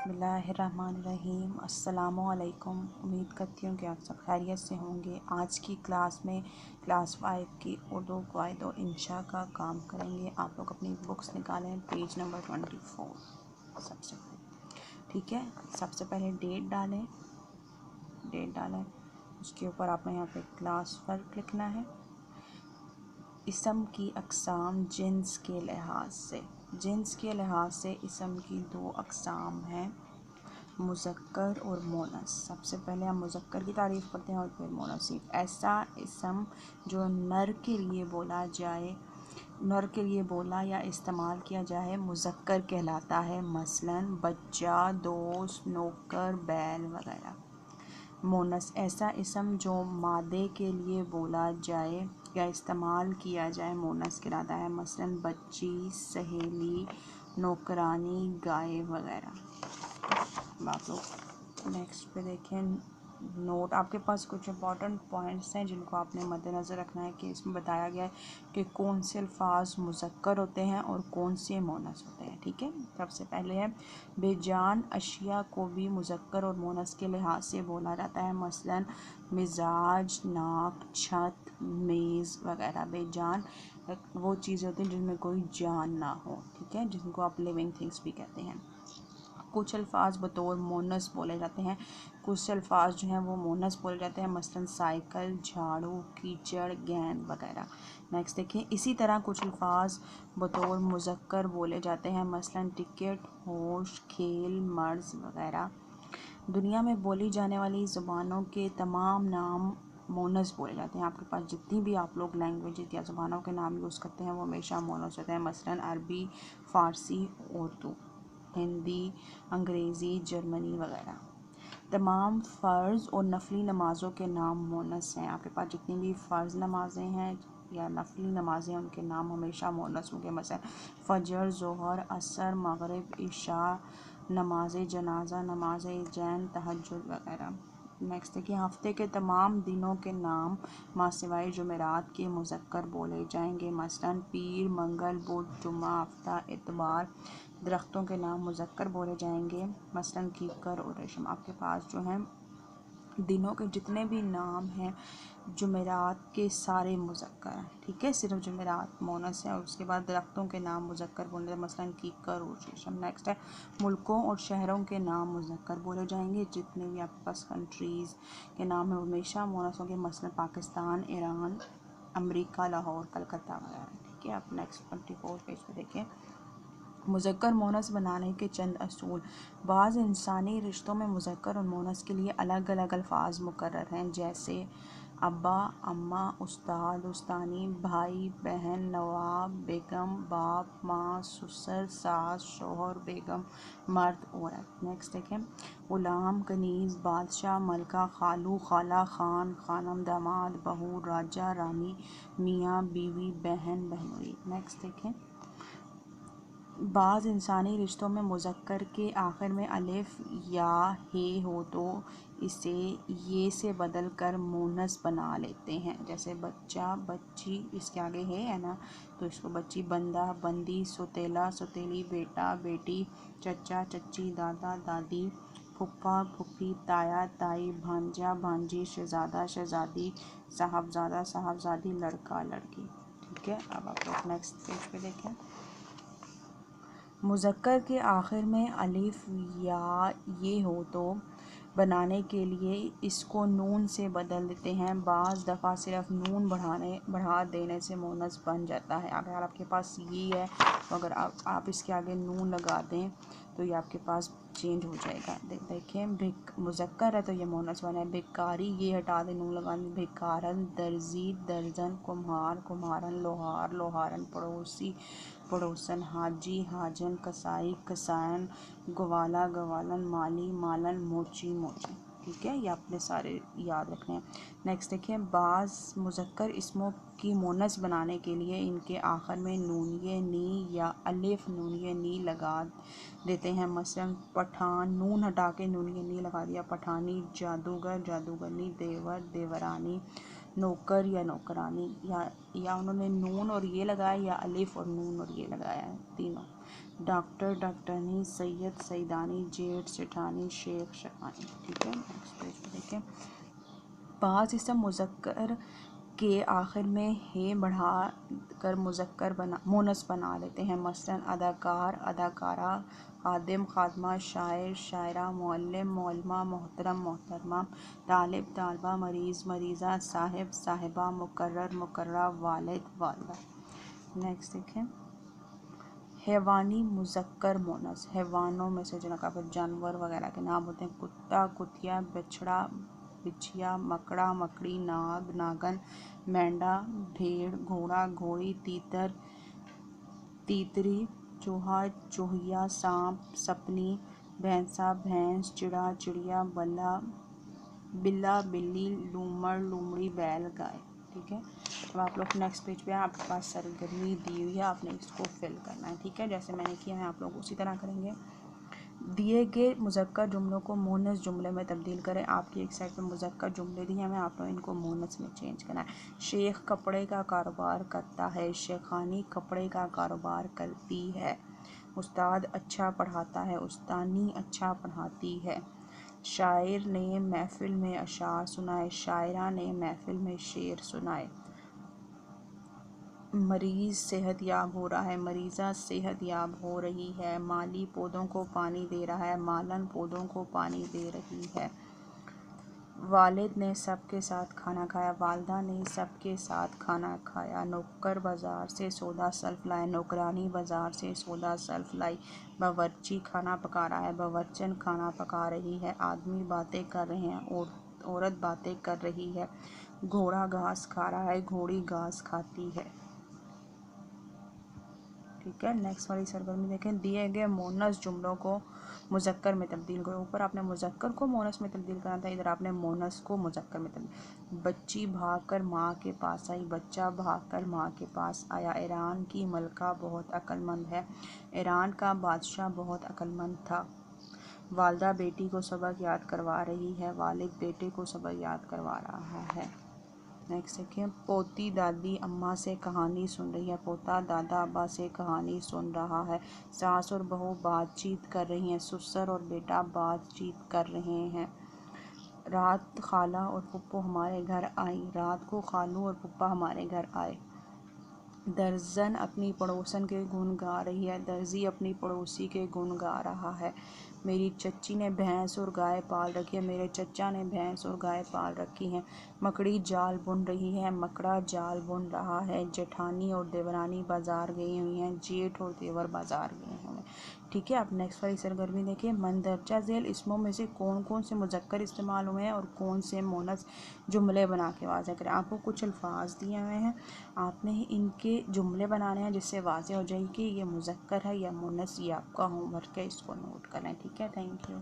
बिस्मिल्लाहिर्रहमानिर्रहीम। अस्सलामुअलैकुम। उम्मीद करती हूँ कि आप सब खैरियत से होंगे। आज की क्लास में क्लास 5 की उर्दू क़वाइद व इंशा का काम करेंगे। आप लोग अपनी बुक्स निकालें, पेज नंबर 24 सबसे पहले। ठीक है, सबसे पहले डेट डालें। उसके ऊपर आपने यहाँ पे क्लास वर्क लिखना है। इसम की अक़साम जिन्स के लिहाज से इसम की दो अक़साम हैं, मुज़क्कर और मोनस। सबसे पहले हम मुज़क्कर की तारीफ़ करते हैं और फिर मोनस की। ऐसा इसम जो नर के लिए बोला या इस्तेमाल किया जाए मुज़क्कर कहलाता है, मसलन बच्चा, दोस्त, नौकर, बैल वगैरह। मोनस ऐसा इसम जो मादे के लिए बोला जाए या इस्तेमाल किया जाए मोनस कहलाता है, मसलन बच्ची, सहेली, नौकरानी, गाय वगैरह। आप लोग नेक्स्ट पे देखें। नोट, आपके पास कुछ इंपॉर्टेंट पॉइंट्स हैं जिनको आपने मद्देनज़र रखना है कि इसमें बताया गया है कि कौन से अल्फाज मुज़क्कर होते हैं और कौन से मोनस होते हैं। ठीक है, सबसे पहले है बेजान अशिया को भी मुज़क्कर और मोनस के लिहाज से बोला जाता है, मसलन मिजाज, नाक, छत, मेज़ वगैरह। बेजान वो चीज़ें होती हैं जिनमें कोई जान ना हो, ठीक है, जिनको आप लिविंग थिंग्स भी कहते हैं। कुछ अल्फाज बतौर मोनस बोले जाते हैं, कुछ अल्फाज जो हैं वो मोनस बोले जाते हैं, मसलन साइकिल, झाड़ू, कीचड़, गेंद वगैरह। नेक्स्ट देखें, इसी तरह कुछ अल्फाज बतौर मुज़क्कर बोले जाते हैं, मसलन टिकट, होश, खेल, मर्ज़ वगैरह। दुनिया में बोली जाने वाली ज़ुबानों के तमाम नाम मोनस बोले जाते हैं। आपके पास जितनी भी आप लोग लैंग्वेज या ज़ुबानों के नाम यूज़ करते हैं वो हमेशा मोनस होते हैं, मसलन अरबी, फ़ारसी, उर्दू, हिंदी, अंग्रेज़ी, जर्मनी वगैरह। तमाम फ़र्ज़ और नफली नमाज़ों के नाम मोनस हैं। आपके पास जितनी भी फ़र्ज़ नमाज़ें हैं या नफली नमाज़ें हैं उनके नाम हमेशा मोनस होंगे, मसलन फ़जर, ज़ोहर, असर, मगरिब, इशा, नमाज जनाजा, नमाज जैन, तहज्जुद वगैरह। नेक्स्ट देखिए, हफ्ते के तमाम दिनों के नाम मासिवाय जुमेरात के मुज़क्कर बोले जाएंगे, मसलन पीर, मंगल, बुध, जुम्मा, हफ्ता, इतवार। दरख्तों के नाम मुज़क्कर बोले जाएंगे, मसलन कीकर और रेशम। आपके पास जो हैं दिनों के जितने भी नाम हैं जुमेरात के सारे मुज़क्कर हैं, ठीक है, सिर्फ जुमेरात मोनस है। और उसके बाद दरख्तों के नाम मुज़क्कर बोले, मसलन कीकर और रेशम। नेक्स्ट है मुल्कों और शहरों के नाम मुज़क्कर बोले जाएंगे, जितने भी आपके पास कंट्रीज़ के नाम हैं हमेशा मोनस होंगे, मसलन पाकिस्तान, ईरान, अमेरिका, लाहौर, कलकत्ता वगैरह। ठीक है, आप नेक्स्ट 24 पेज पे देखें। मुज़क्कर मोनस बनाने के चंद असूल। बाज़ इंसानी रिश्तों में मुज़क्कर और मोनस के लिए अलग अलग अल्फाज मुकर्रर हैं, जैसे अब्बा, अम्मा, उस्ताद, उस्तानी, भाई, बहन, नवाब, बेगम, बाप, माँ, ससुर, सास, शौहर, बेगम, मर्द, औरत। नेक्स्ट देखें, ग़ुलाम, कनीज़, बादशाह, मलका, खालू, खाला, खान, खानम, दामाद, बहू, राजा, रानी, मियाँ, बीवी, बहन, बहनोई। नेक्स्ट देखें, बाज़ इंसानी रिश्तों में मुज़क्कर के आखिर में अलिफ या हे हो तो इसे ये से बदल कर मोनस बना लेते हैं, जैसे बच्चा, बच्ची, इसके आगे है ना, तो इसको बच्ची, बंदा, बंदी, सोतेला, सोतेली, बेटा, बेटी, चचा, चच्ची, दादा, दादी, फुप्पा, फुप्पी, ताया, ताई, भांजा, भांजी, शहज़ादा, शहज़ादी, साहबज़ादा, साहबज़ादी, लड़का, लड़की। ठीक है, अब आप लोग नेक्स्ट पेज पे देखें। मुज़क्कर के आखिर में अलिफ या ये हो तो बनाने के लिए इसको नून से बदल देते हैं। बाज़ दफ़ा सिर्फ नून बढ़ा देने से मोनस बन जाता है। अगर आपके पास ये है तो अगर आप इसके आगे नून लगा दें तो ये आपके पास चेंज हो जाएगा। देखें, मुज़क्कर है तो ये मोनस बना है। भिकारी, ये हटा दें, नून लगा दें, भिकारन, दर्जी, दर्जन, कुम्हार, कुम्हारन, लोहार, लोहारन, पड़ोसी, पड़ोसन, हाजी, हाजन, कसाई, कसायन, गवाला, गवालन, माली, मालन, मोची, मोची। ठीक है, ये आपने सारे याद रखने हैं। नेक्स्ट देखिए, बाज़ मुज़क्कर इसमों की मोनस बनाने के लिए इनके आखिर में नूनिये नी या अलिफ नूनिये नी लगा देते हैं, मसलन पठान, नून हटा के नूनिये नी लगा दिया, पठानी, जादूगर, जादूगरनी, देवर, देवरानी, नौकर या नौकरानी, या उन्होंने नून और ये लगाया या अलिफ और नून और ये लगाया है, तीनों। डॉक्टर डॉक्टरनी, सैयद सैदानी, जेठ जेठानी, शेख शेखानी। ठीक है, नेक्स्ट पेज पे देखें। बाज़ इसम मुज़क्कर के आखिर में हे बढ़ा कर मुज़क्कर बना मोनस बना लेते हैं। मसलन अदाकार अदाकारा, खादिम खादमा, शायर शायरा, मुअल्लिम मुअल्लिमा, मोहतरम मोहतरमा, तालिब तालबा, मरीज़ मरीज़ा, साहिब साहिबा, मुकर्रर मुकर्ररा, वालिद वालिदा। नेक्स्ट देखें। हैवानी मुज़क्कर मोनस, हैवानों में से जिनका फिर जानवर वगैरह के नाम होते हैं। कुत्ता कुतिया, बछड़ा बिछिया, मकड़ा मकड़ी, नाग नागन, मेंढा भेड़, घोड़ा घोड़ी, तीतर तीतरी, चूहा चूहिया, सांप सपनी, भैंसा भैंस, चिड़ा चिड़िया, बिल्ला बिल्ली, लूमड़ लूमड़ी, बैल गाय। ठीक है, अब आप लोग नेक्स्ट पेज पे आपके पास सरगर्मी दी हुई है, आपने इसको फिल करना है। ठीक है, जैसे मैंने किया है आप लोग उसी तरह करेंगे। दिए गए मुज़क्कर जुमलों को मोनस जुमले में तब्दील करें। आपकी एक साइड पे मुज़क्कर जुमले दिए हमें, आप लोग इनको मोनस में चेंज करना है। शेख कपड़े का कारोबार करता है, शेखानी कपड़े का कारोबार करती है। उस्ताद अच्छा पढ़ाता है, उस्तानी अच्छा पढ़ाती है। शायर ने महफिल में अशार सुनाए, शायरा ने महफिल में शेर सुनाए। मरीज़ सेहत याब हो रहा है, मरीज़ा सेहत याब हो रही है। माली पौधों को पानी दे रहा है, मालन पौधों को पानी दे रही है। वालिद ने सबके साथ खाना खाया, वालदा ने सबके साथ खाना खाया। नौकर बाज़ार से सौदा सल्फ लाए, नौकरानी बाज़ार से सौदा सल्फ लाई। बावर्ची खाना पका रहा है, बावर्चन खाना पका रही है। आदमी बातें कर रहे हैं, औरत बातें कर रही है। घोड़ा घास खा रहा है, घोड़ी घास खाती है। ठीक है, नेक्स्ट वाली सरगर्मी देखें। दिए गए मोनस जुमलों को मुज़क्कर में तब्दील करो। ऊपर आपने मुज़क्कर को मोनस में तब्दील करना था, इधर आपने मोनस को मुज़क्कर में तब्दील। बच्ची भागकर माँ के पास आई, बच्चा भागकर माँ के पास आया। ईरान की मलका बहुत अक्लमंद है, ईरान का बादशाह बहुत अक्लमंद था। वालदा बेटी को सबक याद करवा रही है, वालिद बेटे को सबक याद करवा रहा है। नेक्स्ट देखिए। पोती दादी अम्मा से कहानी सुन रही है, पोता दादा अब्बा से कहानी सुन रहा है। सास और बहू बातचीत कर रही हैं, ससुर और बेटा बातचीत कर रहे हैं। रात खाला और फुप्पो हमारे घर आई, रात को खालू और फुप्पा हमारे घर आए। दर्जन अपनी पड़ोसन के गुण गा रही है, दर्जी अपनी पड़ोसी के गुण गा रहा है। मेरी चच्ची ने भैंस और गाय पाल रखी है, मेरे चचा ने भैंस और गाय पाल रखी हैं। मकड़ी जाल बुन रही है, मकड़ा जाल बुन रहा है। जेठानी और देवरानी बाजार गई हुई हैं, जेठ और देवर बाजार गए हुए हैं। ठीक है, आप नेक्स्ट वाली सरगर्मी देखिए। मंदरजा झेल इसमों में से कौन कौन से मुज़क्कर इस्तेमाल हुए हैं और कौन से मोनस जुमले बना के वाज़ेह करें। आपको कुछ अल्फाज दिए हुए हैं, आपने इनके जुमले बनाने हैं जिससे वाज़ेह हो जाए कि ये मुज़क्कर है या मोनस। ये आपका होमवर्क है, इसको नोट करें। ठीक है, थैंक यू।